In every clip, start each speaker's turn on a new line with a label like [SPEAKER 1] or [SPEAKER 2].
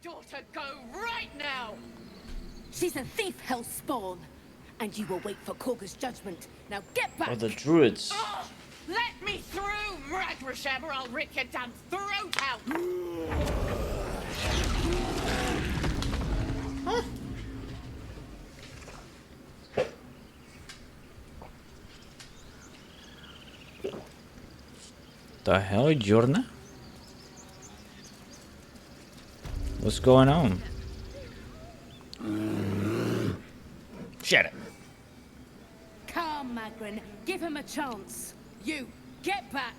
[SPEAKER 1] daughter go right now!
[SPEAKER 2] She's a thief, hellspawn. And you will wait for Korga's judgment. Now get back!
[SPEAKER 3] Or the Druids.
[SPEAKER 1] Oh, let me through, Mradrasham, or I'll rip your damn throat out!
[SPEAKER 3] Huh? The hell, Jorna? What's going on? Shut it.
[SPEAKER 2] Come, Magrin. Give him a chance. You, get back!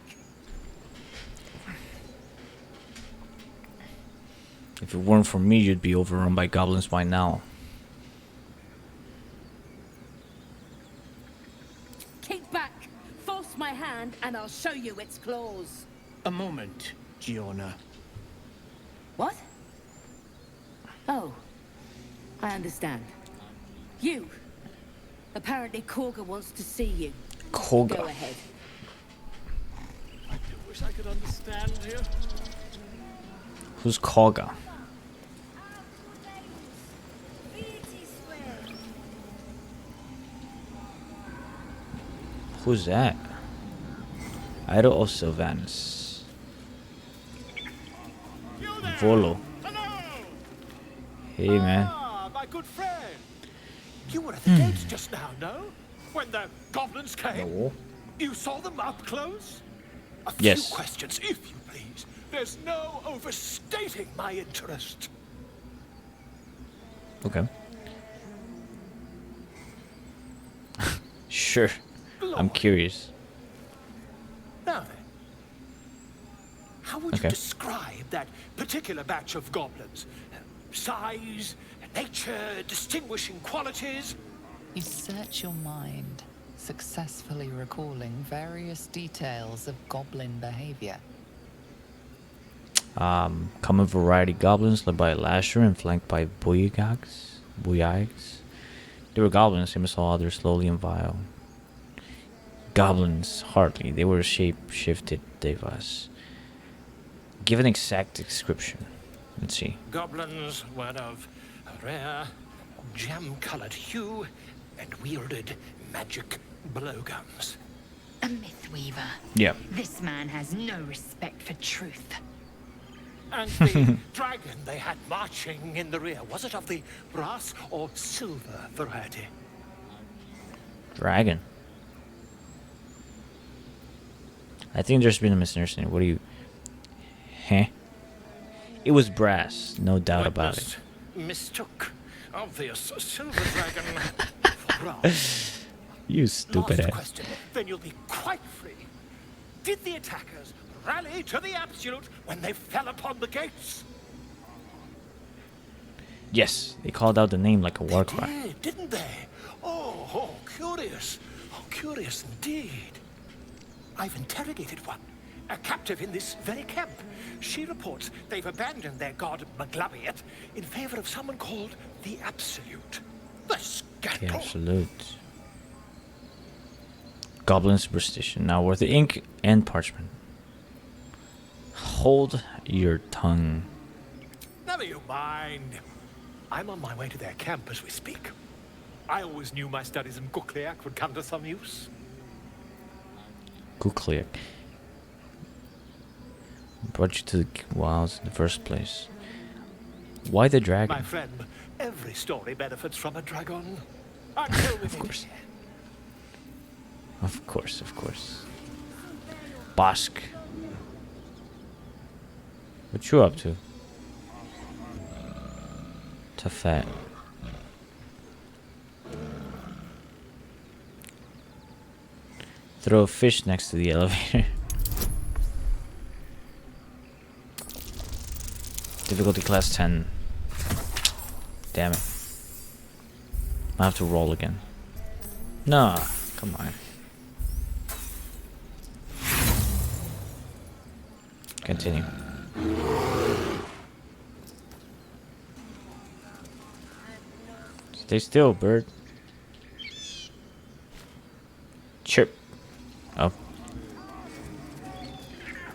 [SPEAKER 3] If it weren't for me, you'd be overrun by goblins by now.
[SPEAKER 2] Keep back! Force my hand and I'll show you its claws.
[SPEAKER 4] A moment, Giorna.
[SPEAKER 2] What? Oh. I understand. You. Apparently Korga wants to see you.
[SPEAKER 3] Korga.
[SPEAKER 2] Go ahead.
[SPEAKER 4] I do wish I could understand you.
[SPEAKER 3] Who's Korga? Who's that? Idol of Sylvanus. Volo.
[SPEAKER 4] Hello!
[SPEAKER 3] Hey, man.
[SPEAKER 4] Ah, my good friend. You were at the gates just now, no? When the goblins came?
[SPEAKER 3] No.
[SPEAKER 4] You saw them up close? A
[SPEAKER 3] Yes.
[SPEAKER 4] few questions, if you please. There's no overstating my interest.
[SPEAKER 3] Okay. Sure. I'm curious.
[SPEAKER 4] Now then, how would
[SPEAKER 3] Okay.
[SPEAKER 4] you describe that particular batch of goblins? Size, nature, distinguishing qualities?
[SPEAKER 5] You search your mind, successfully recalling various details of goblin behavior.
[SPEAKER 3] Common variety goblins led by Lasher and flanked by Buyags. They were goblins, same as all others, slowly and vile. Goblins, hardly. They were shape-shifted devas. Give an exact description. Let's see.
[SPEAKER 4] Goblins were of a rare, jam-colored hue and wielded magic blowguns.
[SPEAKER 6] A mythweaver.
[SPEAKER 3] Yeah.
[SPEAKER 6] This man has no respect for truth.
[SPEAKER 4] And the dragon they had marching in the rear, was it of the brass or silver variety?
[SPEAKER 3] Dragon. I think there's been a misunderstanding. What do you... Huh? It was brass, no doubt about it.
[SPEAKER 4] Mistook obvious silver dragon for brass.
[SPEAKER 3] You stupid
[SPEAKER 4] Last
[SPEAKER 3] ass.
[SPEAKER 4] question, then you'll be quite free. Did the attackers rally to the absolute when they fell upon the gates?
[SPEAKER 3] Yes, they called out the name like a war cry.
[SPEAKER 4] They did, didn't they? Oh, curious. Oh, curious indeed. I've interrogated one, a captive in this very camp. She reports they've abandoned their god Maglabiet in favor of someone called the Absolute. The
[SPEAKER 3] The
[SPEAKER 4] scandal.
[SPEAKER 3] absolute. Goblin superstition. Now worth the ink and parchment. Hold your tongue.
[SPEAKER 4] Never you mind. I'm on my way to their camp as we speak. I always knew my studies in Gukliak would come to some use.
[SPEAKER 3] Kukliak. Brought you to the wilds in the first place. Why the dragon?
[SPEAKER 4] My friend, every story benefits from a dragon. Until we
[SPEAKER 3] Of course.
[SPEAKER 4] meet again.
[SPEAKER 3] Of course, of course. Bosk. What you up to? Tafat. Throw a fish next to the elevator. Difficulty class 10. Damn it. I have to roll again. Nah, come on. Continue. Stay still, bird. Chirp. Oh.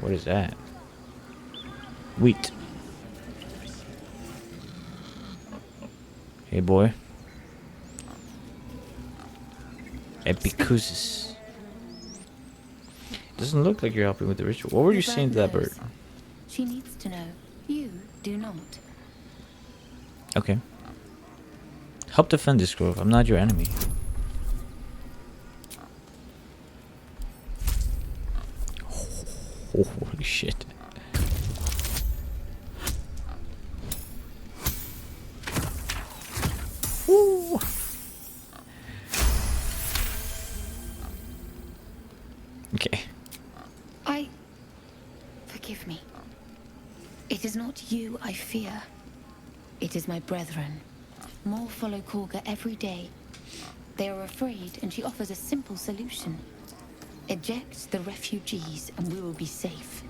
[SPEAKER 3] What is that? Wheat. Hey boy. Epicousis. Doesn't look like you're helping with the ritual. What were you saying to that bird?
[SPEAKER 2] She needs to know. You do not.
[SPEAKER 3] Okay. Help defend this grove. I'm not your enemy. Holy shit. Woo. Okay.
[SPEAKER 2] Forgive me. It is not you I fear. It is my brethren. More follow Korga every day. They are afraid, and she offers a simple solution. Eject the refugees, and we will be safe.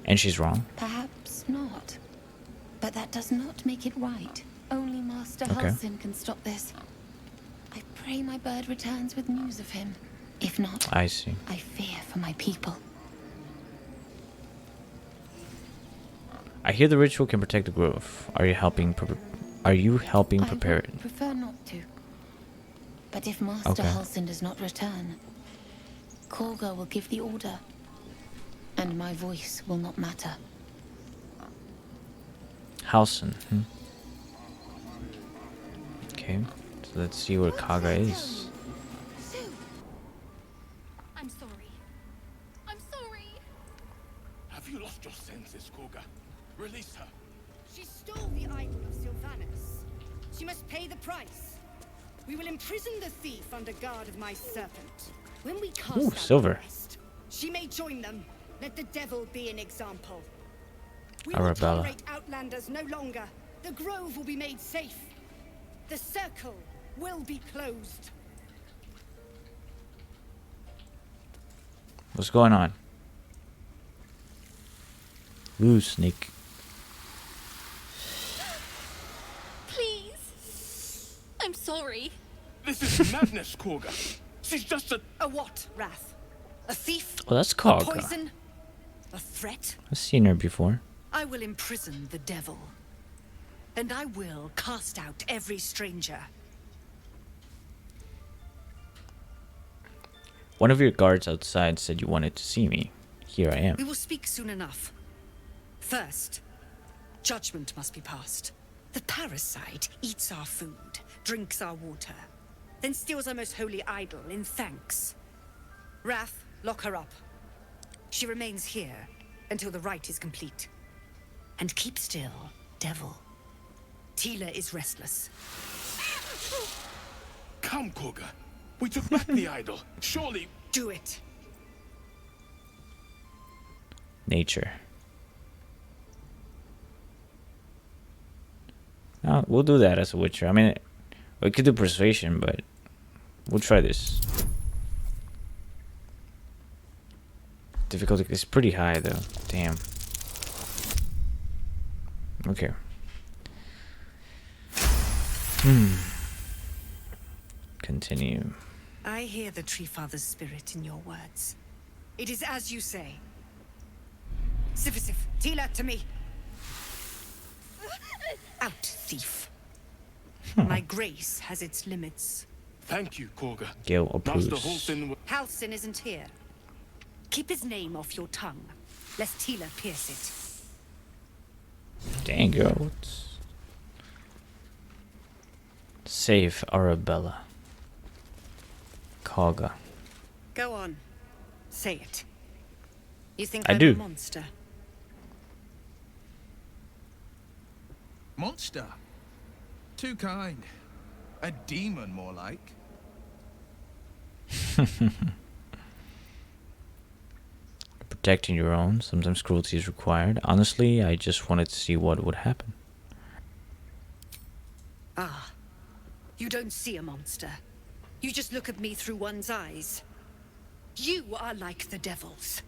[SPEAKER 3] And she's wrong?
[SPEAKER 2] Perhaps not. But that does not make it right. Only Master
[SPEAKER 3] Okay.
[SPEAKER 2] Halsin can stop this. I pray my bird returns with news of him. If not,
[SPEAKER 3] I see.
[SPEAKER 2] I fear for my people.
[SPEAKER 3] I hear the ritual can protect the grove. Are you helping prepare it?
[SPEAKER 2] I would prefer not to. But if Master
[SPEAKER 3] Okay.
[SPEAKER 2] Halsin does not return, Korga will give the order. And my voice will not matter.
[SPEAKER 3] Halsin. Okay. So let's see where Kaga is.
[SPEAKER 2] I'm sorry. I'm sorry.
[SPEAKER 4] Have you lost your senses, Korga? Release her.
[SPEAKER 7] She stole the idol of Sylvanas. She must pay the price. We will imprison the thief under guard of my serpent. When we cast
[SPEAKER 3] Ooh,
[SPEAKER 7] out
[SPEAKER 3] silver.
[SPEAKER 7] the rest, she may join them. Let the devil be an example. We
[SPEAKER 3] Arabella.
[SPEAKER 7] will tolerate outlanders no longer. The grove will be made safe. The circle will be closed.
[SPEAKER 3] What's going on? Ooh, snake.
[SPEAKER 2] Please. I'm sorry.
[SPEAKER 4] This is madness, Korga. She's just
[SPEAKER 7] A what, Wrath? A thief?
[SPEAKER 3] Oh, that's
[SPEAKER 7] A
[SPEAKER 3] Kaga.
[SPEAKER 7] poison? A threat?
[SPEAKER 3] I've seen her before.
[SPEAKER 8] I will imprison the devil. And I will cast out every stranger.
[SPEAKER 3] One of your guards outside said you wanted to see me. Here I am.
[SPEAKER 8] We will speak soon enough. First, judgment must be passed. The parasite eats our food, drinks our water, then steals our most holy idol in thanks. Wrath, lock her up. She remains here until the rite is complete. And keep still, devil. Tila is restless.
[SPEAKER 4] Come, Korga. We took back the idol. Surely.
[SPEAKER 8] Do it.
[SPEAKER 3] Nature. We'll do that as a witcher. I mean, we could do persuasion, but we'll try this. Difficulty is pretty high, though. Damn. Okay. Continue.
[SPEAKER 8] I hear the Tree Father's spirit in your words. It is as you say. Sifisif, Tila, to me. Out, thief. My grace has its limits.
[SPEAKER 4] Thank you, Korga.
[SPEAKER 3] Gale
[SPEAKER 4] Master
[SPEAKER 3] approves.
[SPEAKER 4] Halsin.
[SPEAKER 8] Halsin isn't here. Keep his name off your tongue, lest Tila pierce it.
[SPEAKER 3] Dang, goats. Save Arabella. Kaga.
[SPEAKER 8] Go on. Say it. You think
[SPEAKER 3] I
[SPEAKER 8] I'm
[SPEAKER 3] do.
[SPEAKER 8] a monster?
[SPEAKER 9] Monster? Too kind. A demon, more like.
[SPEAKER 3] Protecting your own. Sometimes cruelty is required. Honestly, I just wanted to see what would happen.
[SPEAKER 8] Ah. You don't see a monster. You just look at me through one's eyes. You are like the devils.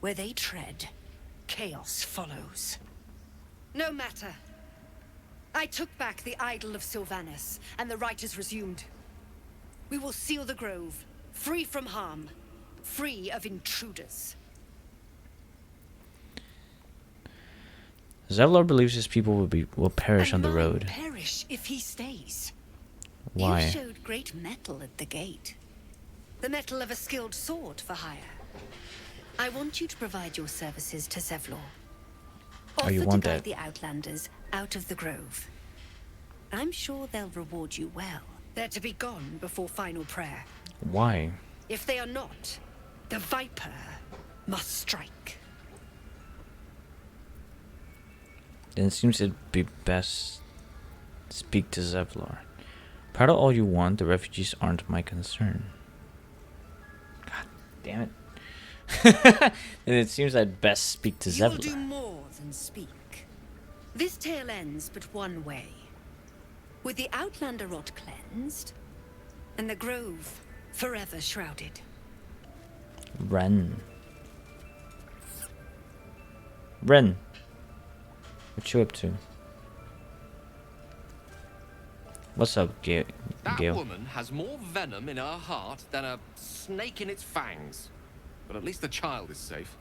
[SPEAKER 8] Where they tread, chaos follows. No matter. I took back the idol of Sylvanas, and the rite is resumed. We will seal the grove, free from harm, free of intruders.
[SPEAKER 3] Zevlor believes his people will perish on the
[SPEAKER 8] And mine
[SPEAKER 3] road.
[SPEAKER 8] perish if he stays.
[SPEAKER 3] Why?
[SPEAKER 8] You showed great mettle at the gate. The mettle of a skilled sword for hire. I want you to provide your services to Zevlor.
[SPEAKER 3] Oh, you
[SPEAKER 8] Offer
[SPEAKER 3] want
[SPEAKER 8] to guide
[SPEAKER 3] that?
[SPEAKER 8] the Outlanders out of the grove. I'm sure they'll reward you well. They're to be gone before final prayer.
[SPEAKER 3] Why?
[SPEAKER 8] If they are not, the Viper must strike.
[SPEAKER 3] Then it seems it'd be best to speak to Zevlor. Pardon all you want, the refugees aren't my concern. God damn it. Then it seems I'd best speak to
[SPEAKER 8] You will do
[SPEAKER 3] Zevlor.
[SPEAKER 8] more than speak. This tale ends but one way. With the Outlander rot cleansed, and the grove forever shrouded.
[SPEAKER 3] Ren. Ren. What you up to? What's up, Gale?
[SPEAKER 10] That woman has more venom in her heart than a snake in its fangs. But at least the child is safe.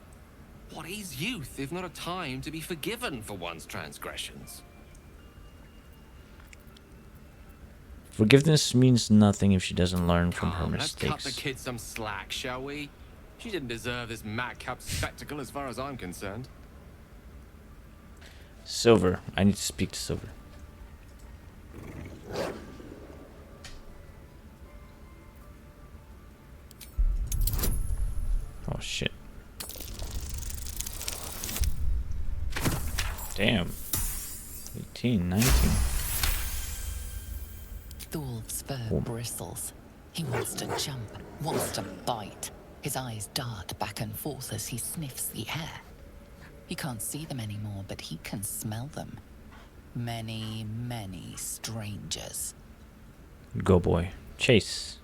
[SPEAKER 10] What is youth if not a time to be forgiven for one's transgressions?
[SPEAKER 3] Forgiveness means nothing if she doesn't learn from her
[SPEAKER 10] Let's cut the
[SPEAKER 3] mistakes.
[SPEAKER 10] kid some slack, shall we? She didn't deserve this madcap spectacle as far as I'm concerned.
[SPEAKER 3] Silver. I need to speak to Silver. Oh shit. Damn. 18, 19.
[SPEAKER 5] Thor's fur bristles. He wants to jump, wants to bite. His eyes dart back and forth as he sniffs the air. He can't see them anymore, but he can smell them. Many, many strangers.
[SPEAKER 3] Go boy. Chase.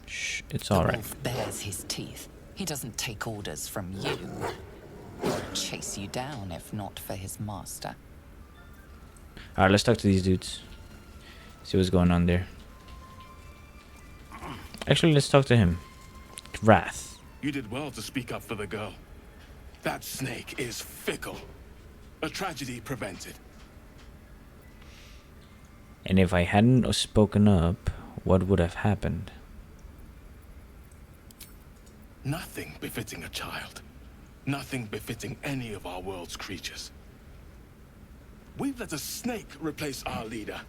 [SPEAKER 3] Shh, it's alright.
[SPEAKER 5] Wolf bares his teeth. He doesn't take orders from you. He'd chase you down if not for his master.
[SPEAKER 3] Alright, let's talk to these dudes. See what's going on there. Actually, let's talk to him. Wrath.
[SPEAKER 11] You did well to speak up for the girl. That snake is fickle. A tragedy prevented.
[SPEAKER 3] And if I hadn't spoken up, what would have happened?
[SPEAKER 11] Nothing befitting a child. Nothing befitting any of our world's creatures. We've let a snake replace our leader.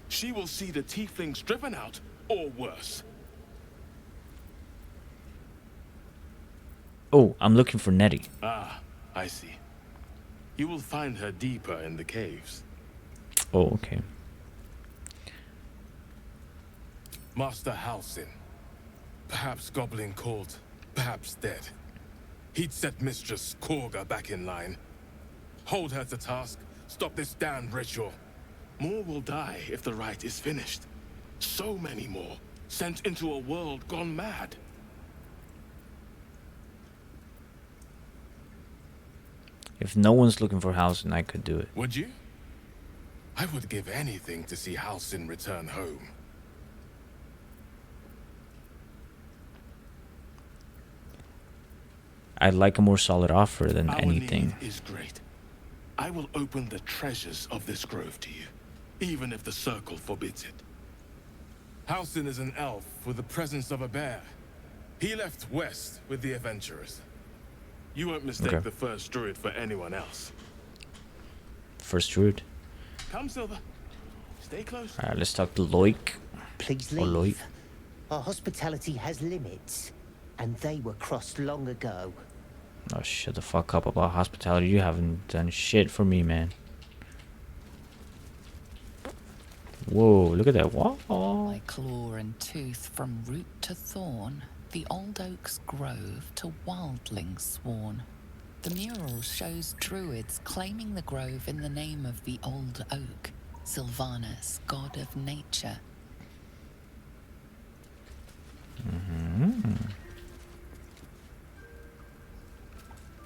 [SPEAKER 11] She will see the tieflings driven out, or worse.
[SPEAKER 3] Oh, I'm looking for Nettie.
[SPEAKER 11] Ah, I see. You will find her deeper in the caves.
[SPEAKER 3] Oh, okay.
[SPEAKER 11] Master Halsin. Perhaps goblin called, perhaps dead. He'd set Mistress Korga back in line. Hold her to task, stop this damned ritual. More will die if the rite is finished. So many more, sent into a world gone mad.
[SPEAKER 3] If no one's looking for Halsin, I could do it.
[SPEAKER 11] Would you? I would give anything to see Halsin return home.
[SPEAKER 3] I'd like a more solid offer than
[SPEAKER 11] Our
[SPEAKER 3] anything.
[SPEAKER 11] need is great. I will open the treasures of this grove to you, even if the circle forbids it. Halsin is an elf with the presence of a bear. He left west with the adventurers. You won't mistake
[SPEAKER 3] Okay.
[SPEAKER 11] the first druid for anyone else.
[SPEAKER 3] First Druid.
[SPEAKER 11] Come, Silver. Stay close.
[SPEAKER 3] Alright, let's talk to Loic.
[SPEAKER 12] Please
[SPEAKER 3] Or Loic.
[SPEAKER 12] leave. Our hospitality has limits, and they were crossed long ago.
[SPEAKER 3] Oh, shut the fuck up about hospitality. You haven't done shit for me, man. Whoa, look at that wall.
[SPEAKER 5] By claw and tooth from root to thorn, the old oak's grove to wildlings sworn. The mural shows druids claiming the grove in the name of the old oak, Sylvanus, god of nature.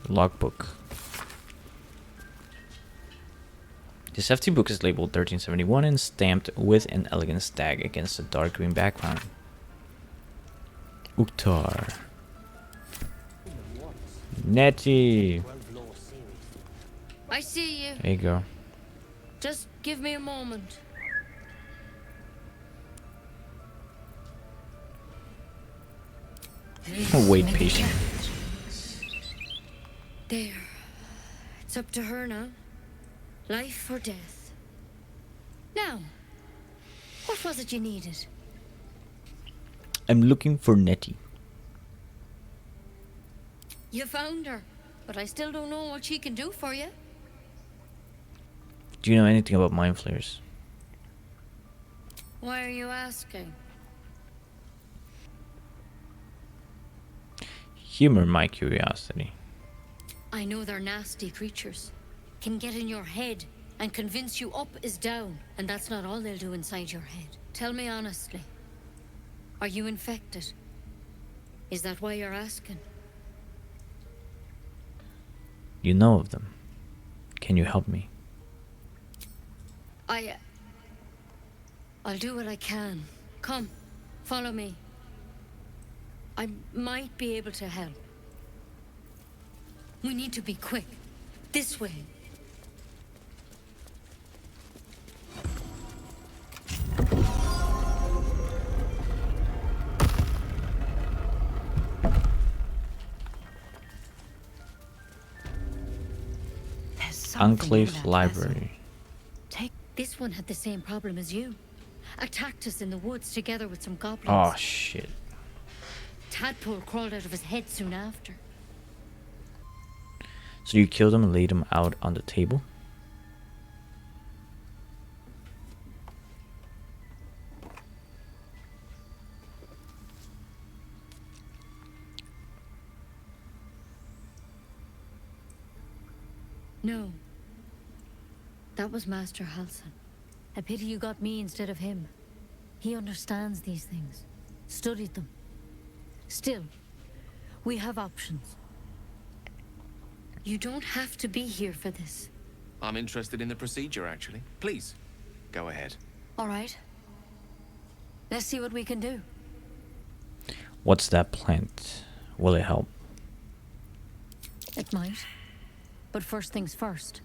[SPEAKER 3] Logbook. This hefty book is labeled 1371 and stamped with an elegant stag against a dark green background. Uktar. Nettie.
[SPEAKER 13] I see you.
[SPEAKER 3] There you go.
[SPEAKER 13] Just give me a moment.
[SPEAKER 3] Wait patiently.
[SPEAKER 13] There. It's up to her now. Life or death. Now, what was it you needed?
[SPEAKER 3] I'm looking for Nettie.
[SPEAKER 13] You found her, but I still don't know what she can do for you.
[SPEAKER 3] Do you know anything about mind flayers?
[SPEAKER 13] Why are you asking?
[SPEAKER 3] Humor my curiosity.
[SPEAKER 13] I know they're nasty creatures. Can get in your head and convince you up is down. And that's not all they'll do inside your head. Tell me honestly. Are you infected? Is that why you're asking?
[SPEAKER 3] You know of them. Can you help me?
[SPEAKER 13] I'll do what I can. Come, follow me. I might be able to help. We need to be quick. This way.
[SPEAKER 3] Enclave Library.
[SPEAKER 13] This one had the same problem as you. Attacked us in the woods together with some goblins.
[SPEAKER 3] Oh shit.
[SPEAKER 13] Tadpole crawled out of his head soon after.
[SPEAKER 3] So you killed him and laid him out on the table?
[SPEAKER 13] No. That was Master Halsin. A pity you got me instead of him. He understands these things. Studied them. Still, we have options. You don't have to be here for this.
[SPEAKER 10] I'm interested in the procedure, actually. Please, go ahead.
[SPEAKER 13] All right. Let's see what we can do.
[SPEAKER 3] What's that plant? Will it help?
[SPEAKER 13] It might. But first things first.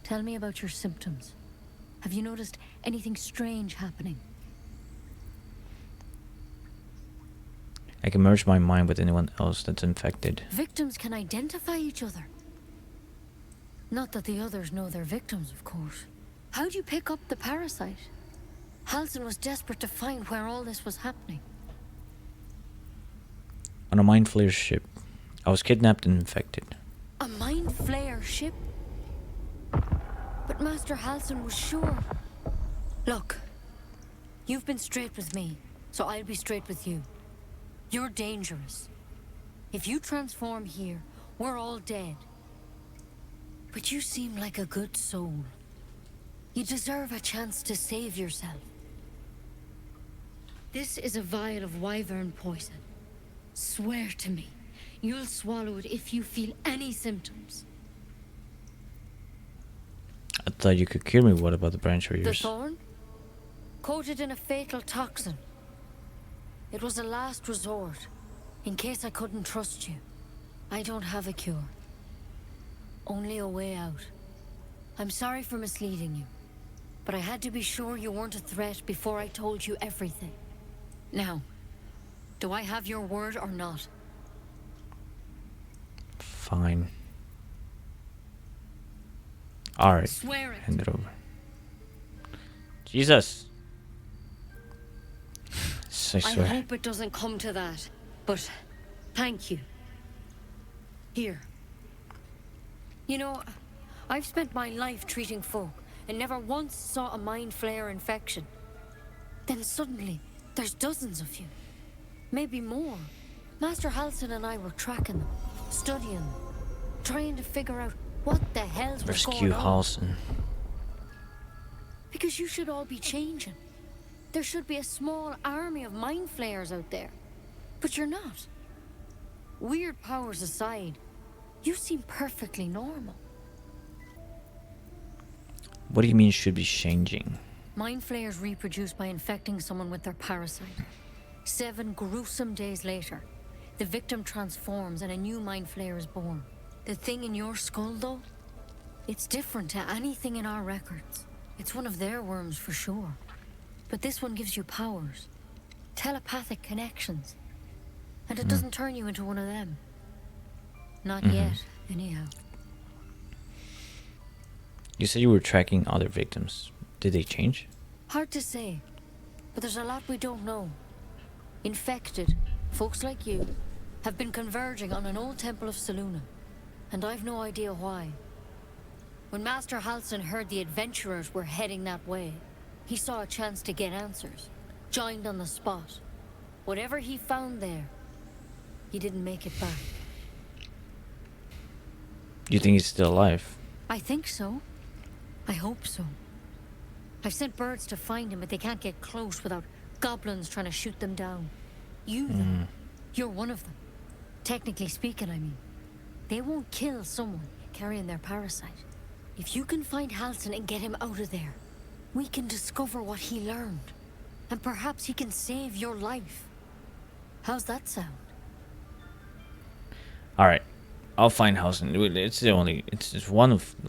[SPEAKER 13] Tell me about your symptoms. Have you noticed anything strange happening?
[SPEAKER 3] I can merge my mind with anyone else that's infected.
[SPEAKER 13] Victims can identify each other. Not that the others know they're victims, of course. How'd you pick up the parasite? Halsin was desperate to find where all this was happening.
[SPEAKER 3] On a mind flayer ship. I was kidnapped and infected.
[SPEAKER 13] A mind flayer ship? But Master Halsin was sure. Look, you've been straight with me, so I'll be straight with you. You're dangerous. If you transform here, we're all dead. But you seem like a good soul. You deserve a chance to save yourself. This is a vial of wyvern poison. Swear to me, you'll swallow it if you feel any symptoms.
[SPEAKER 3] I thought you could cure me. What about the branch
[SPEAKER 13] The
[SPEAKER 3] warriors?
[SPEAKER 13] thorn? Coated in a fatal toxin. It was a last resort, in case I couldn't trust you. I don't have a cure. Only a way out. I'm sorry for misleading you, but I had to be sure you weren't a threat before I told you everything. Now, do I have your word or not?
[SPEAKER 3] Fine. Alright.
[SPEAKER 13] Swear it.
[SPEAKER 3] Hand it over. Jesus. I
[SPEAKER 13] I
[SPEAKER 3] swear.
[SPEAKER 13] hope it doesn't come to that, but thank you. Here. You know, I've spent my life treating folk and never once saw a mind flayer infection. Then suddenly, there's dozens of you. Maybe more. Master Halsin and I were tracking them, studying them, trying to figure out what the hell's was
[SPEAKER 3] Rescue
[SPEAKER 13] going on.
[SPEAKER 3] Halsin.
[SPEAKER 13] Because you should all be changing. There should be a small army of mind flayers out there. But you're not. Weird powers aside, you seem perfectly normal.
[SPEAKER 3] What do you mean should be changing?
[SPEAKER 13] Mind flayers reproduce by infecting someone with their parasite. 7 gruesome days later, the victim transforms and a new mind flayer is born. The thing in your skull, though, It's different to anything in our records. It's one of their worms for sure. But this one gives you powers. Telepathic connections. And it doesn't turn you into one of them. Not yet, anyhow.
[SPEAKER 3] You said you were tracking other victims. Did they change?
[SPEAKER 13] Hard to say. But there's a lot we don't know. Infected, folks like you, have been converging on an old temple of Selûne. And I've no idea why. When Master Halsin heard the adventurers were heading that way, he saw a chance to get answers. Joined on the spot. Whatever he found there, he didn't make it back.
[SPEAKER 3] You think he's still alive?
[SPEAKER 13] I think so. I hope so. I've sent birds to find him, but they can't get close without goblins trying to shoot them down. You, though, you're one of them. Technically speaking, I mean. They won't kill someone carrying their parasite. If you can find Halsin and get him out of there, we can discover what he learned. And perhaps he can save your life. How's that sound?
[SPEAKER 3] Alright. I'll find Halsin.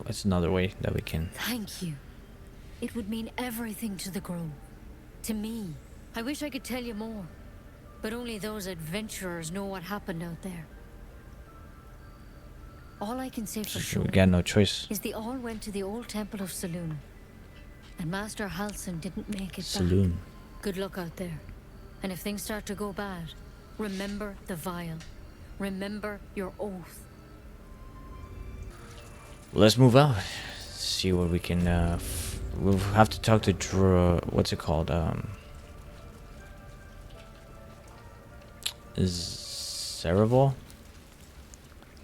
[SPEAKER 3] It's another way that we can.
[SPEAKER 13] Thank you. It would mean everything to the Grove. To me. I wish I could tell you more. But only those adventurers know what happened out there. All I can say for sure
[SPEAKER 3] We got no choice.
[SPEAKER 13] is they all went to the old temple of Selûne. And Master Halsin didn't make it
[SPEAKER 3] Selûne.
[SPEAKER 13] back. Good luck out there. And if things start to go bad, remember the vial. Remember your oath.
[SPEAKER 3] Let's move out. See what we can. We'll have to talk to what's it called? Cerebral?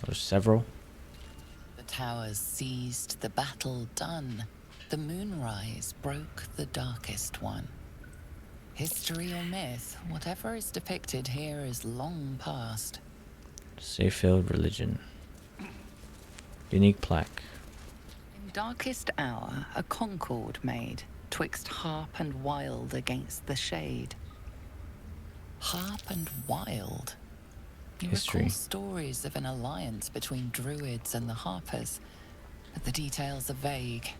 [SPEAKER 3] Or several?
[SPEAKER 5] The towers seized, the battle done. The moonrise broke the darkest one. History or myth, whatever is depicted here is long past.
[SPEAKER 3] Seyfield religion. Unique plaque.
[SPEAKER 5] In darkest hour, a concord made, twixt harp and wild against the shade. Harp and wild. You
[SPEAKER 3] History.
[SPEAKER 5] recall stories of an alliance between Druids and the Harpers, but the details are vague.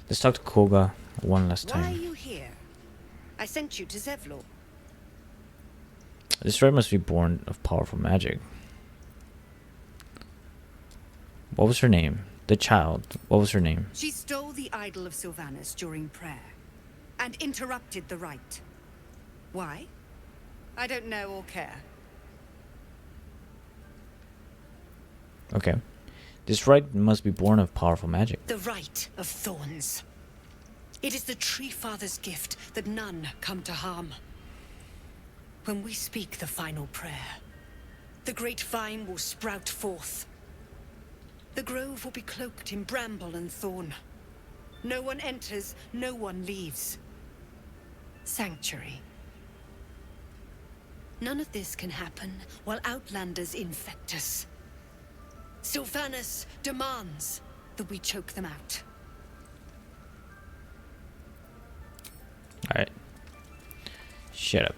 [SPEAKER 3] Let's talk to Koga one last
[SPEAKER 8] Why are
[SPEAKER 3] time.
[SPEAKER 8] you here? I sent you to Zevlor.
[SPEAKER 3] This red must be born of powerful magic. What was her name? The child. What was her name?
[SPEAKER 8] She stole the idol of Sylvanas during prayer and interrupted the rite. Why? I don't know or care.
[SPEAKER 3] Okay. This rite must be born of powerful magic.
[SPEAKER 8] The rite of thorns. It is the Tree Father's gift that none come to harm. When we speak the final prayer, the great vine will sprout forth. The grove will be cloaked in bramble and thorn. No one enters, no one leaves. Sanctuary. None of this can happen while Outlanders infect us. Sylvanas demands that we choke them out.
[SPEAKER 3] Alright. Shut up.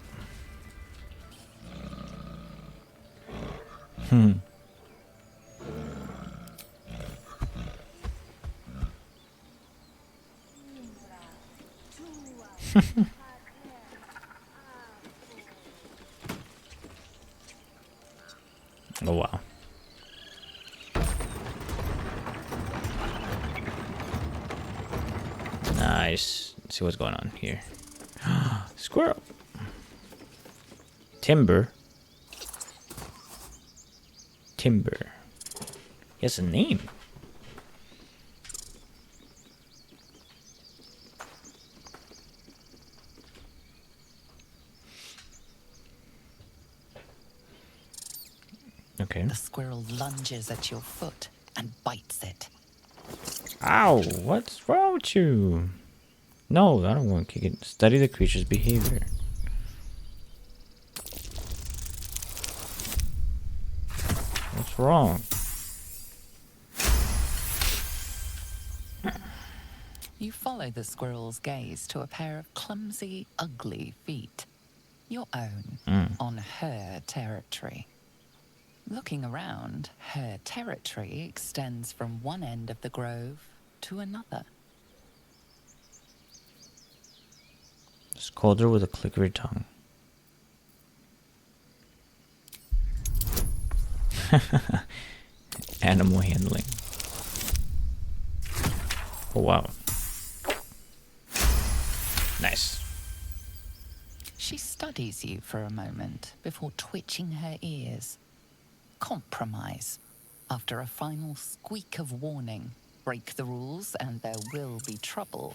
[SPEAKER 3] Oh wow. Nice. Let's see what's going on here. Squirrel. Timber. Timber. He has a name. Okay.
[SPEAKER 5] The squirrel lunges at your foot and bites it.
[SPEAKER 3] Ow! What's wrong with you? No, I don't want to kick it. Study the creature's behavior. What's wrong?
[SPEAKER 5] You follow the squirrel's gaze to a pair of clumsy, ugly feet. Your own, on her territory. Looking around, her territory extends from one end of the grove to another.
[SPEAKER 3] Scold her with a click of your tongue. Animal handling. Oh wow. Nice.
[SPEAKER 5] She studies you for a moment before twitching her ears. Compromise. After a final squeak of warning, break the rules and there will be trouble,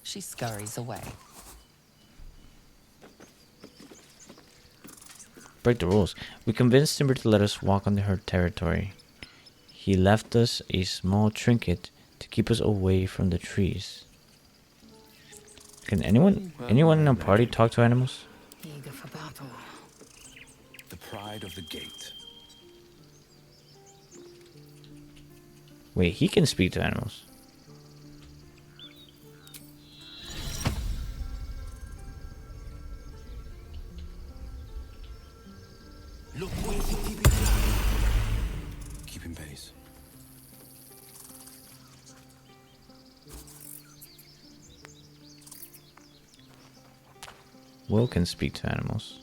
[SPEAKER 5] she scurries away.
[SPEAKER 3] Break the rules. We convinced Timber to let us walk on her territory. He left us a small trinket to keep us away from the trees. Can anyone in a party talk to animals?
[SPEAKER 6] Eager for battle.
[SPEAKER 14] The pride of the gate.
[SPEAKER 3] Wait, he can speak to animals.
[SPEAKER 14] Look, keeping pace.
[SPEAKER 3] Will can speak to animals.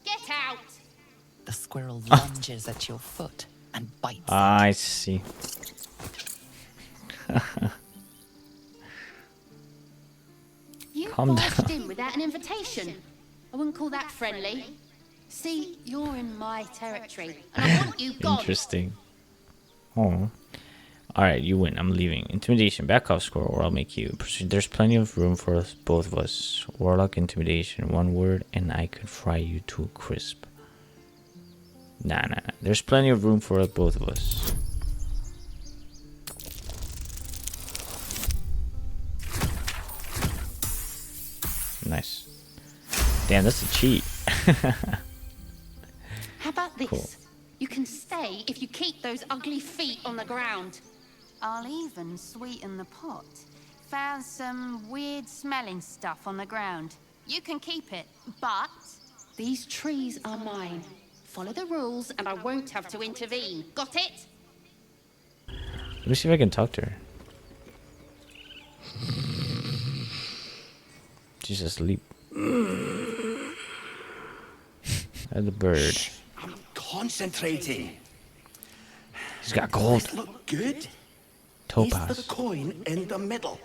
[SPEAKER 1] Get out!
[SPEAKER 5] The squirrel lunges at your foot and bites.
[SPEAKER 3] I see.
[SPEAKER 2] You
[SPEAKER 3] Calm
[SPEAKER 2] barged
[SPEAKER 3] down.
[SPEAKER 2] in without an invitation. I wouldn't call that friendly. See, you're in my territory, and I want you gone.
[SPEAKER 3] Interesting. Oh. Alright, you win. I'm leaving. Intimidation. Back off, squirrel, or I'll make you. There's plenty of room for us, both of us. Warlock, intimidation. One word, and I could fry you to a crisp. Nah. There's plenty of room for both of us. Nice. Damn, that's a cheat.
[SPEAKER 2] How about this?
[SPEAKER 3] Cool.
[SPEAKER 2] You can stay if you keep those ugly feet on the ground. I'll even sweeten the pot. Found some weird smelling stuff on the ground. You can keep it, but these trees are mine. Follow the rules and I won't have to intervene. Got it?
[SPEAKER 3] Let me see if I can talk to her. She's asleep. And the bird.
[SPEAKER 14] I'm concentrating.
[SPEAKER 3] He's got gold.
[SPEAKER 14] Does this look good? Is
[SPEAKER 3] Topaz.
[SPEAKER 14] the coin in the middle?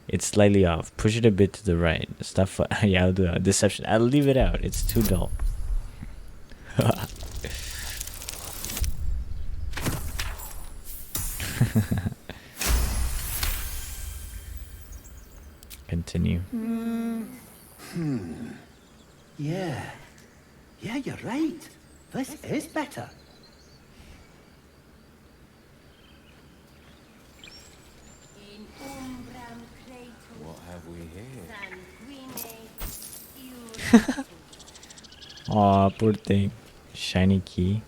[SPEAKER 3] It's slightly off. Push it a bit to the right. Stuff. Yeah, I'll do that. Deception. I'll leave it out. It's too dull. Continue.
[SPEAKER 12] Yeah. Yeah, you're right. This is better.
[SPEAKER 14] What have we here?
[SPEAKER 3] Aw, poor thing. Shiny key.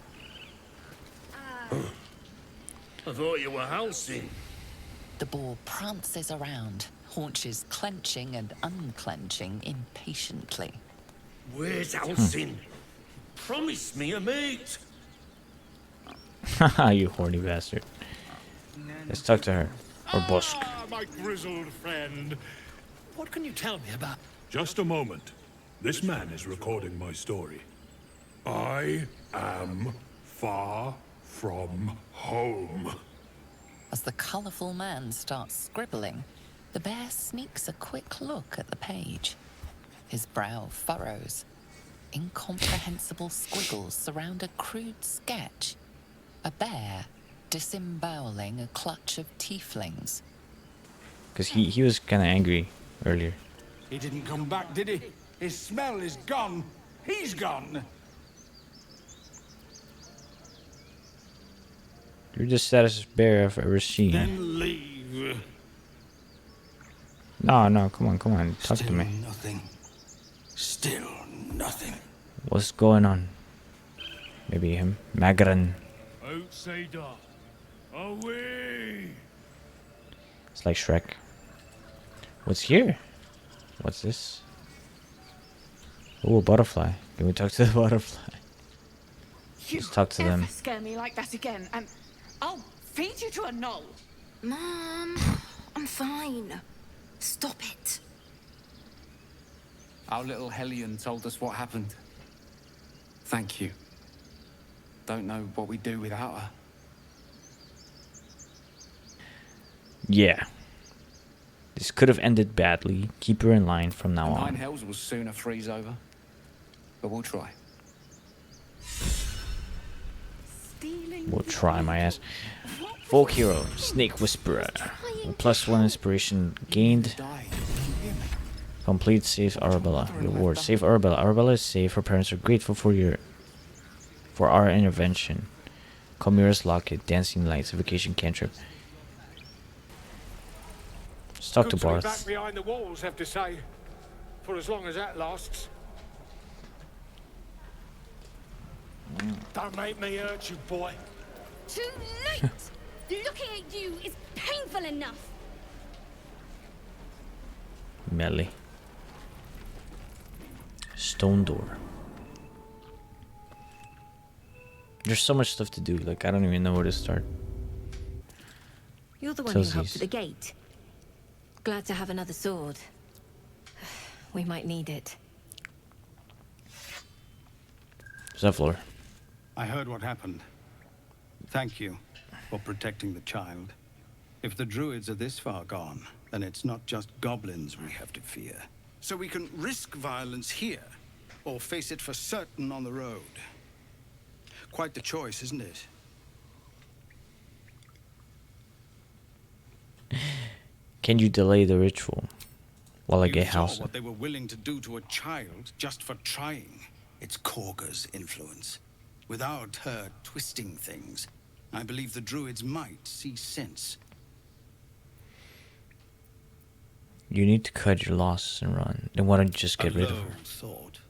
[SPEAKER 14] I thought you were housing.
[SPEAKER 5] The boar prances around, haunches clenching and unclenching impatiently.
[SPEAKER 14] Where's housing? Promise me a mate.
[SPEAKER 3] Haha, you horny bastard. Let's talk to her. Or Bosk.
[SPEAKER 15] Ah, my grizzled friend.
[SPEAKER 4] What can you tell me about?
[SPEAKER 15] Just a moment. This man is recording my story. I am far from home.
[SPEAKER 5] As the colourful man starts scribbling, the bear sneaks a quick look at the page. His brow furrows. Incomprehensible squiggles surround a crude sketch. A bear disemboweling a clutch of tieflings.
[SPEAKER 3] Because he was kind of angry earlier.
[SPEAKER 16] He didn't come back, did he? His smell is gone. He's gone.
[SPEAKER 3] You're the saddest bear I've ever seen.
[SPEAKER 16] Then leave.
[SPEAKER 3] No, come on. Talk to me.
[SPEAKER 16] Nothing. Still nothing.
[SPEAKER 3] What's going on? Maybe him. Magran.
[SPEAKER 15] Outsider. Away.
[SPEAKER 3] It's like Shrek. What's here? What's this? Oh, a butterfly. Can we talk to the butterfly? Let's talk to them.
[SPEAKER 1] Scare me like that again, and I'll feed you to a knoll.
[SPEAKER 17] Mom, I'm fine. Stop it.
[SPEAKER 18] Our little Hellion told us what happened. Thank you. Don't know what we'd do without her.
[SPEAKER 3] Yeah. This could have ended badly. Keep her in line from now
[SPEAKER 18] Nine
[SPEAKER 3] on.
[SPEAKER 18] Hells will sooner freeze over. But we'll try.
[SPEAKER 3] We'll try, my ass. Folk hero, Snake Whisperer. +1 inspiration gained. Complete save Arabella. Reward. Save Arabella. Arabella is safe. Her parents are grateful for our intervention. Chimera's Locket. Dancing Lights. Vacation cantrip. Let's talk to
[SPEAKER 4] Good to be
[SPEAKER 3] Barth.
[SPEAKER 4] back behind the walls, have to say. For as long as that lasts. Don't make me hurt you, boy.
[SPEAKER 19] Too late! Looking at you is painful enough.
[SPEAKER 3] Melee. Stone door. There's so much stuff to do, like I don't even know where to start.
[SPEAKER 2] You're the one
[SPEAKER 3] Tells
[SPEAKER 2] who helped
[SPEAKER 3] these-
[SPEAKER 2] at the gate. Glad to have another sword. We might need it.
[SPEAKER 3] Zevlor.
[SPEAKER 16] I heard what happened. Thank you for protecting the child. If the Druids are this far gone, then it's not just goblins we have to fear. So we can risk violence here, or face it for certain on the road. Quite the choice, isn't it?
[SPEAKER 3] Can you delay the ritual while I
[SPEAKER 16] You
[SPEAKER 3] get
[SPEAKER 16] saw
[SPEAKER 3] house?
[SPEAKER 16] what they were willing to do to a child just for trying. It's Korga's influence. Without her twisting things, I believe the Druids might see sense.
[SPEAKER 3] You need to cut your losses and run. Then why don't you just get rid of her?
[SPEAKER 16] Low thought.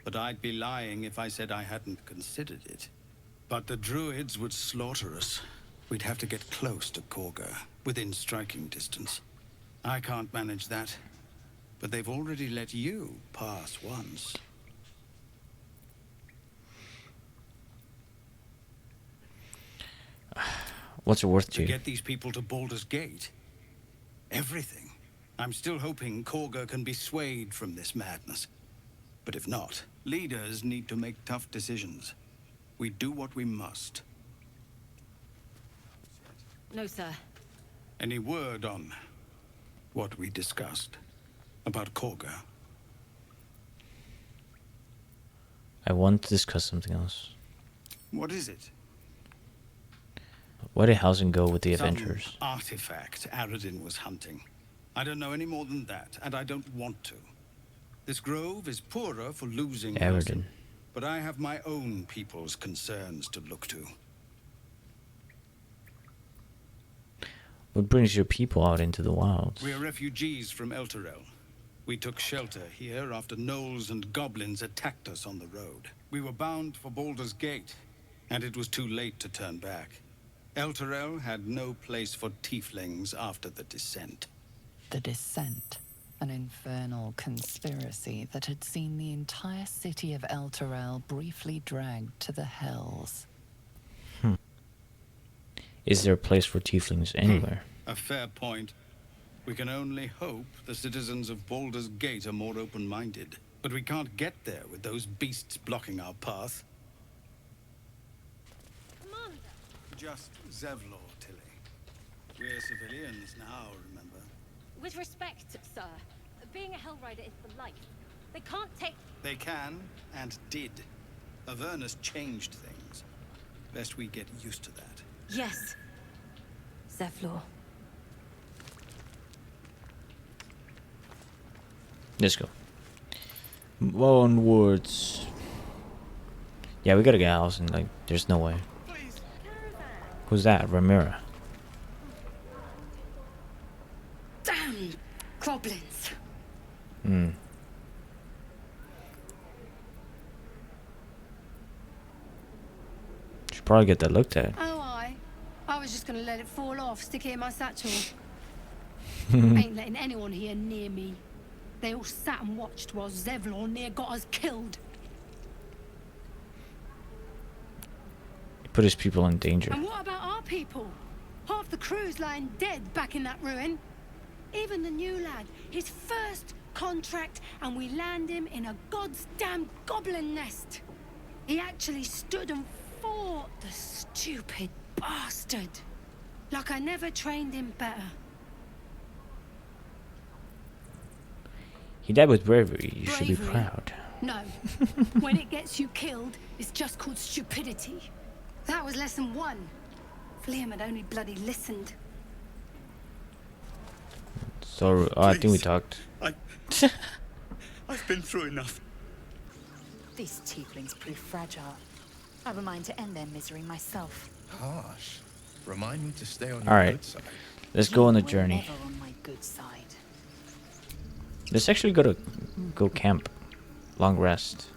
[SPEAKER 16] But I'd be lying if I said I hadn't considered it. But the Druids would slaughter us. We'd have to get close to Korga, within striking distance. I can't manage that. But they've already let you pass once.
[SPEAKER 3] What's it worth to
[SPEAKER 16] To
[SPEAKER 3] you?
[SPEAKER 16] get these people to Baldur's Gate? Everything. I'm still hoping Korga can be swayed from this madness. But if not, leaders need to make tough decisions. We do what we must.
[SPEAKER 2] No, sir.
[SPEAKER 16] Any word on what we discussed about Korga?
[SPEAKER 3] I want to discuss something else.
[SPEAKER 16] What is it?
[SPEAKER 3] Where did Hausen go with the
[SPEAKER 16] Some
[SPEAKER 3] adventurers?
[SPEAKER 16] artifact Aradin was hunting. I don't know any more than that, and I don't want to. This grove is poorer for losing
[SPEAKER 3] Aradin.
[SPEAKER 16] but I have my own people's concerns to look to.
[SPEAKER 3] What brings your people out into the wilds?
[SPEAKER 16] We are refugees from Elturel. We took shelter here after gnolls and goblins attacked us on the road. We were bound for Baldur's Gate, and it was too late to turn back. Elturel had no place for tieflings after the descent.
[SPEAKER 5] The Descent, an infernal conspiracy that had seen the entire city of Elturel briefly dragged to the hells.
[SPEAKER 3] Is there a place for tieflings anywhere?
[SPEAKER 16] A fair point. We can only hope the citizens of Baldur's Gate are more open-minded. But we can't get there with those beasts blocking our path. Just Zevlor, Tilly. We're civilians now, remember?
[SPEAKER 19] With respect, sir, being a Hellrider is for life. They can't take...
[SPEAKER 16] They can, and did. Avernus changed things. Best we get used to that.
[SPEAKER 2] Yes. Zevlor.
[SPEAKER 3] Let's go. Onwards. Yeah, we gotta get Hausen. Like, there's no way. Who's that? Ramira.
[SPEAKER 19] Damn goblins.
[SPEAKER 3] Hmm. Should probably get that looked at.
[SPEAKER 20] Oh, I was just gonna let it fall off, stick it in my satchel. Ain't letting anyone here near me. They all sat and watched while Zevlor near got us killed.
[SPEAKER 3] He put his people in danger.
[SPEAKER 20] And what about our people? Half the crew's lying dead back in that ruin. Even the new lad, his first contract, and we land him in a god's damn goblin nest. He actually stood and fought, the stupid bastard. Like I never trained him better.
[SPEAKER 3] He died with bravery. You should be proud.
[SPEAKER 20] No. When it gets you killed, it's just called stupidity. That was lesson 1. If Liam had only bloody listened.
[SPEAKER 3] So, I think we talked.
[SPEAKER 21] I've been through enough.
[SPEAKER 22] These tieflings prove fragile. I have a mind to end their misery myself.
[SPEAKER 23] Harsh. Remind me to stay on
[SPEAKER 3] All
[SPEAKER 23] your
[SPEAKER 3] right.
[SPEAKER 23] good side.
[SPEAKER 3] Let's go on the
[SPEAKER 22] You were
[SPEAKER 3] journey.
[SPEAKER 22] never on my good side.
[SPEAKER 3] Let's actually go camp. Long rest.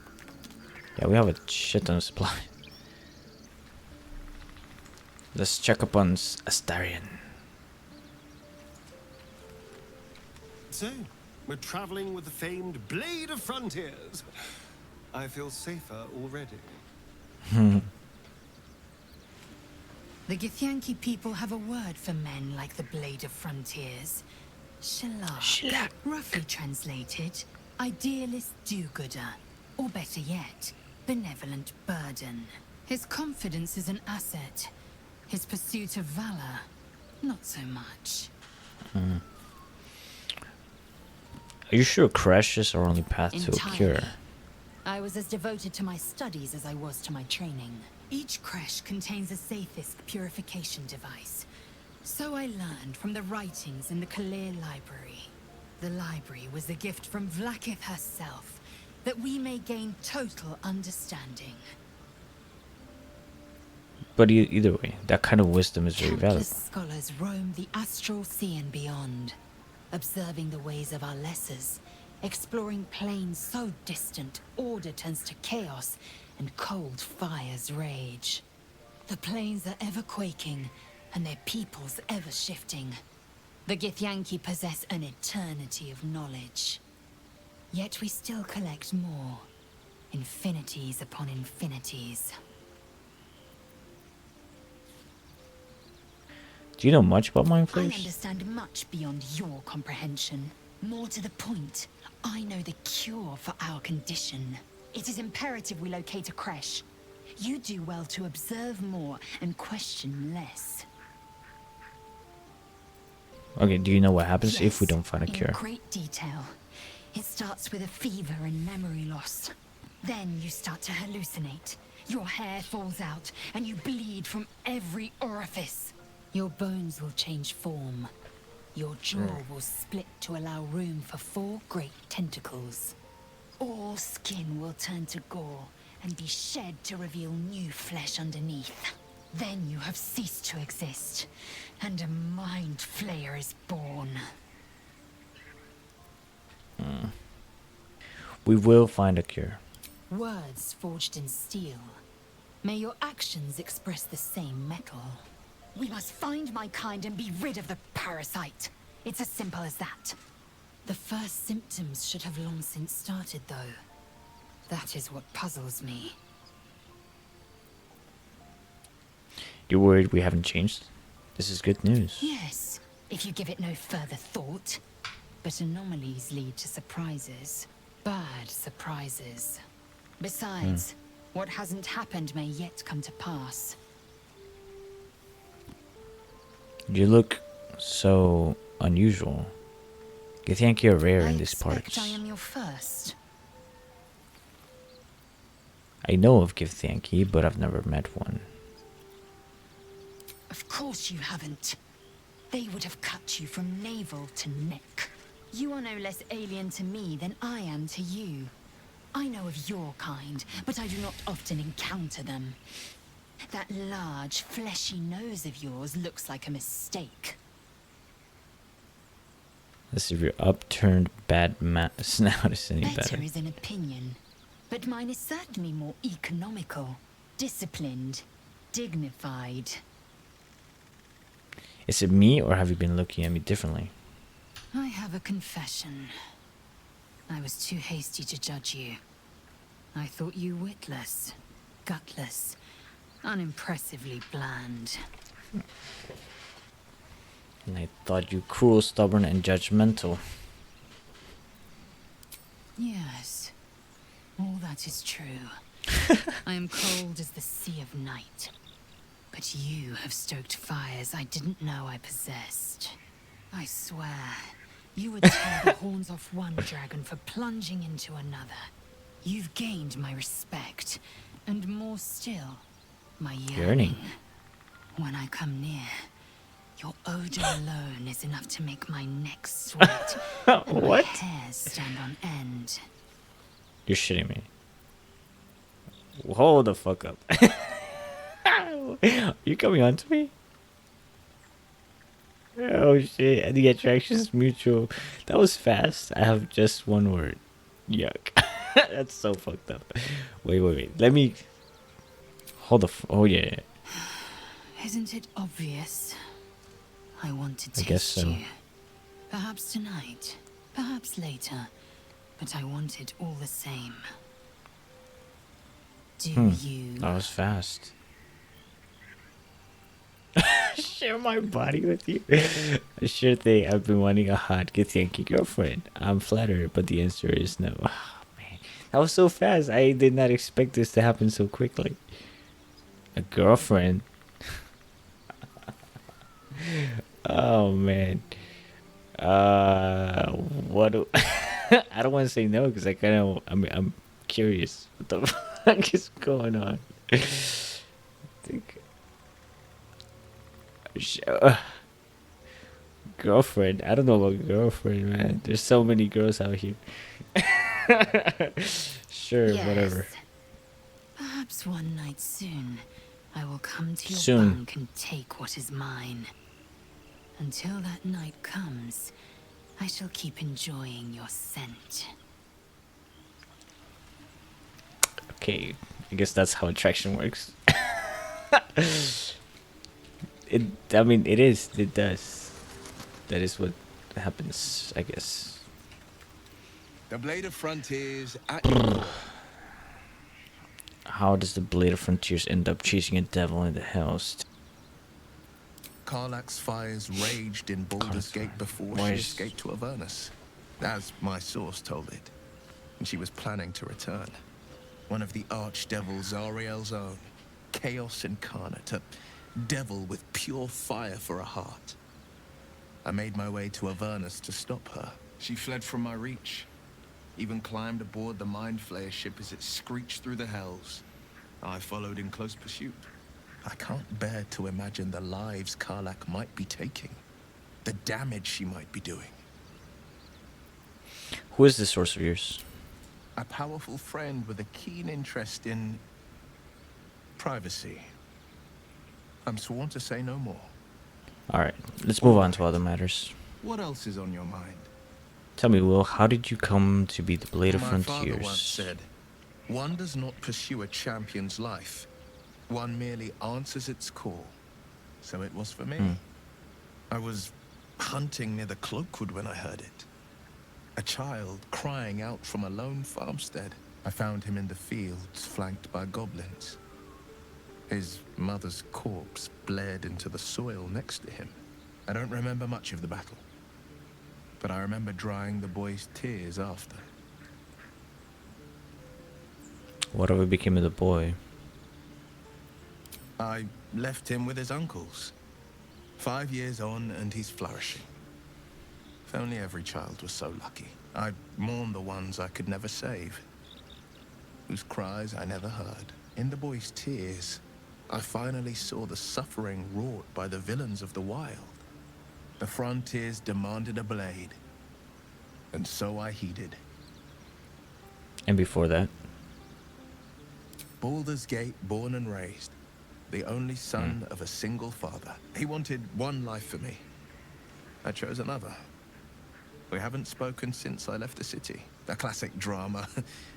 [SPEAKER 3] Yeah, we have a shit ton of supply. Let's check up on Astarion.
[SPEAKER 24] So, we're traveling with the famed Blade of Frontiers. I feel safer already.
[SPEAKER 22] The Githyanki people have a word for men like the Blade of Frontiers. Shalak. Roughly translated, idealist do-gooder. Or better yet, benevolent burden. His confidence is an asset. His pursuit of valor, not so much.
[SPEAKER 3] Are you sure crash is our only path to a cure?
[SPEAKER 22] I was as devoted to my studies as I was to my training. Each creche contains a Sathisk purification device. So I learned from the writings in the Kalir library. The library was a gift from Vlaakith herself, that we may gain total understanding.
[SPEAKER 3] But either way, that kind of wisdom is very valuable.
[SPEAKER 22] Countless scholars roam the astral sea and beyond, observing the ways of our lessers, exploring planes so distant, order turns to chaos, and cold fires rage. The planes are ever quaking, and their peoples ever shifting. The Githyanki possess an eternity of knowledge. Yet we still collect more. Infinities upon infinities.
[SPEAKER 3] Do you know much about Mind
[SPEAKER 22] I
[SPEAKER 3] Flayers?
[SPEAKER 22] understand much beyond your comprehension. More to the point, I know the cure for our condition. It is imperative we locate a creche. You do well to observe more and question less.
[SPEAKER 3] Okay, do you know what happens if we don't find a cure?
[SPEAKER 22] In great detail. It starts with a fever and memory loss. Then you start to hallucinate. Your hair falls out, and you bleed from every orifice. Your bones will change form. Your jaw will split to allow room for 4 great tentacles. All skin will turn to gore and be shed to reveal new flesh underneath. Then you have ceased to exist, and a mind flayer is born.
[SPEAKER 3] We will find a cure.
[SPEAKER 22] Words forged in steel. May your actions express the same metal. We must find my kind and be rid of the parasite. It's as simple as that. The first symptoms should have long since started, though. That is what puzzles me.
[SPEAKER 3] You're worried we haven't changed? This is good news.
[SPEAKER 22] Yes, if you give it no further thought. But anomalies lead to surprises. Bad surprises. Besides, what hasn't happened may yet come to pass.
[SPEAKER 3] You look so unusual. Githyanki are rare in these parts.
[SPEAKER 22] I am your first.
[SPEAKER 3] I know of Githyanki, but I've never met one.
[SPEAKER 22] Of course you haven't. They would have cut you from navel to neck. You are no less alien to me than I am to you. I know of your kind, but I do not often encounter them. That large, fleshy nose of yours looks like a mistake.
[SPEAKER 3] Let's see if your upturned bad snout is any
[SPEAKER 22] Better
[SPEAKER 3] better.
[SPEAKER 22] is an opinion, but mine is certainly more economical, disciplined, dignified.
[SPEAKER 3] Is it me, or have you been looking at me differently?
[SPEAKER 22] I have a confession. I was too hasty to judge you. I thought you witless, gutless, unimpressively bland.
[SPEAKER 3] And I thought you cruel, stubborn, and judgmental.
[SPEAKER 22] Yes, all that is true. I am cold as the sea of night. But you have stoked fires I didn't know I possessed. I swear, you would tear the horns off one dragon for plunging into another. You've gained my respect, and more still, my yearning. When I come near, your odor alone is enough to make my neck sweat and my hairs stand on end.
[SPEAKER 3] You're shitting me. Hold the fuck up. Are you coming on to me? Oh shit, and the attraction is mutual. That was fast. I have just one word. Yuck. That's so fucked up. Wait. Let me... Hold the... Oh yeah.
[SPEAKER 22] Isn't it obvious? I want to taste
[SPEAKER 3] I guess so.
[SPEAKER 22] you. Perhaps tonight, perhaps later, but I want it all the same. Do you...
[SPEAKER 3] That was fast. Share my body with you? Sure thing. I've been wanting a hot, Githyanki girlfriend. I'm flattered, but the answer is no. Oh, man. That was so fast. I did not expect this to happen so quickly. A girlfriend? Oh, man. What do... I don't want to say no, because I kind of... I'm curious. What the fuck is going on? Girlfriend? I don't know about girlfriend, man. There's so many girls out here. Sure,
[SPEAKER 22] Yes.
[SPEAKER 3] whatever.
[SPEAKER 22] Perhaps one night soon, I will come to your
[SPEAKER 3] Soon.
[SPEAKER 22] bunk and take what is mine. Until that night comes, I shall keep enjoying your scent.
[SPEAKER 3] Okay, I guess that's how attraction works. I mean, it is. It does. That is what happens, I guess.
[SPEAKER 23] The Blade of Frontiers at your call.
[SPEAKER 3] How does the Blade of Frontiers end up chasing a devil in the hells?
[SPEAKER 23] Karlach's fires raged in Baldur's Gate before she escaped to Avernus, as my source told it. And she was planning to return. One of the archdevils Zariel's own, Chaos Incarnate, a devil with pure fire for a heart. I made my way to Avernus to stop her. She fled from my reach, even climbed aboard the Mind Flayer ship as it screeched through the hells. I followed in close pursuit. I can't bear to imagine the lives Karlach might be taking, the damage she might be doing.
[SPEAKER 3] Who is this source of yours?
[SPEAKER 23] A powerful friend with a keen interest in privacy. I'm sworn to say no more.
[SPEAKER 3] Alright, let's move on to other matters.
[SPEAKER 23] What else is on your mind?
[SPEAKER 3] Tell me, Will, how did you come to be the Blade of
[SPEAKER 23] My
[SPEAKER 3] Frontiers?
[SPEAKER 23] father once said, one does not pursue a champion's life. One merely answers its call. So it was for me. I was hunting near the Cloakwood when I heard it. A child crying out from a lone farmstead. I found him in the fields, flanked by goblins. His mother's corpse bled into the soil next to him. I don't remember much of the battle, but I remember drying the boy's tears after.
[SPEAKER 3] Whatever became of the boy?
[SPEAKER 23] I left him with his uncles. 5 years on, and he's flourishing. If only every child was so lucky. I mourn the ones I could never save, whose cries I never heard. In the boy's tears, I finally saw the suffering wrought by the villains of the wild. The frontiers demanded a blade, and so I heeded.
[SPEAKER 3] And before that?
[SPEAKER 23] Baldur's Gate, born and raised. The only son of a single father. He wanted one life for me. I chose another. We haven't spoken since I left the city. A classic drama.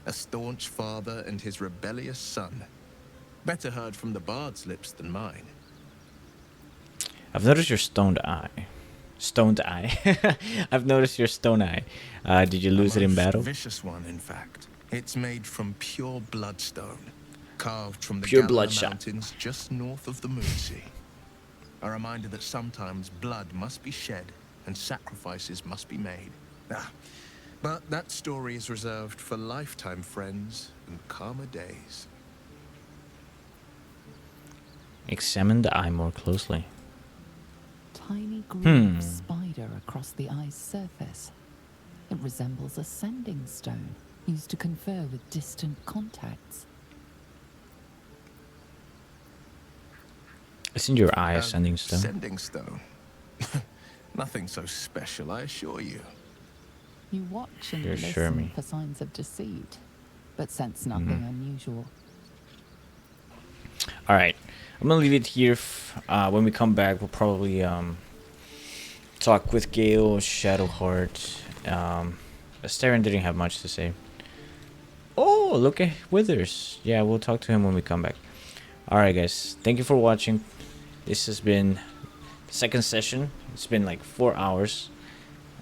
[SPEAKER 23] A staunch father and his rebellious son. Better heard from the bard's lips than mine.
[SPEAKER 3] I've noticed your stoned eye. Stoned eye. I've noticed your stone eye. Did you lose it in battle?
[SPEAKER 23] Vicious one, in fact. It's made from pure bloodstone, carved from the
[SPEAKER 3] Pure
[SPEAKER 23] Galala
[SPEAKER 3] bloodshot.
[SPEAKER 23] Mountains just north of the Moonsea. A reminder that sometimes blood must be shed and sacrifices must be made. But that story is reserved for lifetime friends and calmer days.
[SPEAKER 3] Examine the eye more closely.
[SPEAKER 5] Tiny green spider across the eye's surface. It resembles a sending stone used to confer with distant contacts.
[SPEAKER 3] Isn't your eye a sending stone?
[SPEAKER 23] Sending stone? Nothing so special, I assure you.
[SPEAKER 5] You watch and
[SPEAKER 3] You assure
[SPEAKER 5] listen
[SPEAKER 3] me.
[SPEAKER 5] for signs of deceit, but sense nothing unusual.
[SPEAKER 3] All right, I'm gonna leave it here. When we come back, we'll probably talk with Gale, Shadowheart. Astarion didn't have much to say. Oh, look at Withers. Yeah, we'll talk to him when we come back. All right, guys. Thank you for watching. This has been the second session. It's been like 4 hours.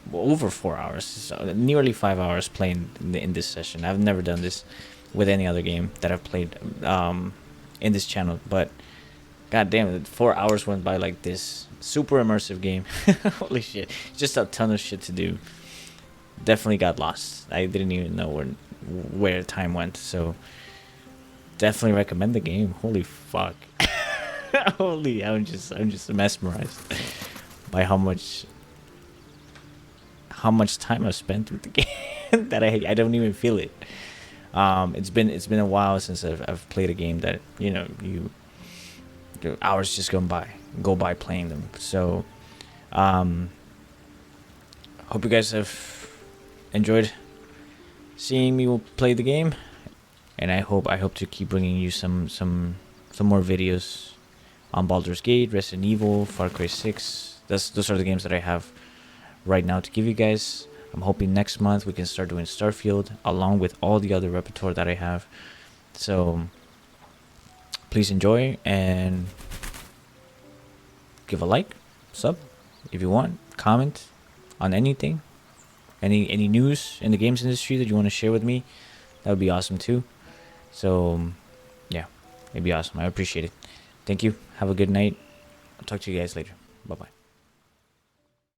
[SPEAKER 3] Well, over 4 hours. So nearly 5 hours playing in this session. I've never done this with any other game that I've played in this channel. But god damn it, 4 hours went by like this. Super immersive game. Holy shit. Just a ton of shit to do. Definitely got lost. I didn't even know where time went. So definitely recommend the game. Holy fuck. Holy, I'm just mesmerized by how much time I've spent with the game that I don't even feel it. It's been a while since I've played a game that, you know, your hours just go by playing them. So hope you guys have enjoyed seeing me play the game, and I hope to keep bringing you some more videos on Baldur's Gate, Resident Evil, Far Cry 6. Those are the games that I have right now to give you guys. I'm hoping next month we can start doing Starfield along with all the other repertoire that I have. So please enjoy and give a like, sub if you want, comment on anything, any news in the games industry that you want to share with me. That would be awesome too. So yeah, it'd be awesome. I appreciate it. Thank you. Have a good night. I'll talk to you guys later. Bye bye.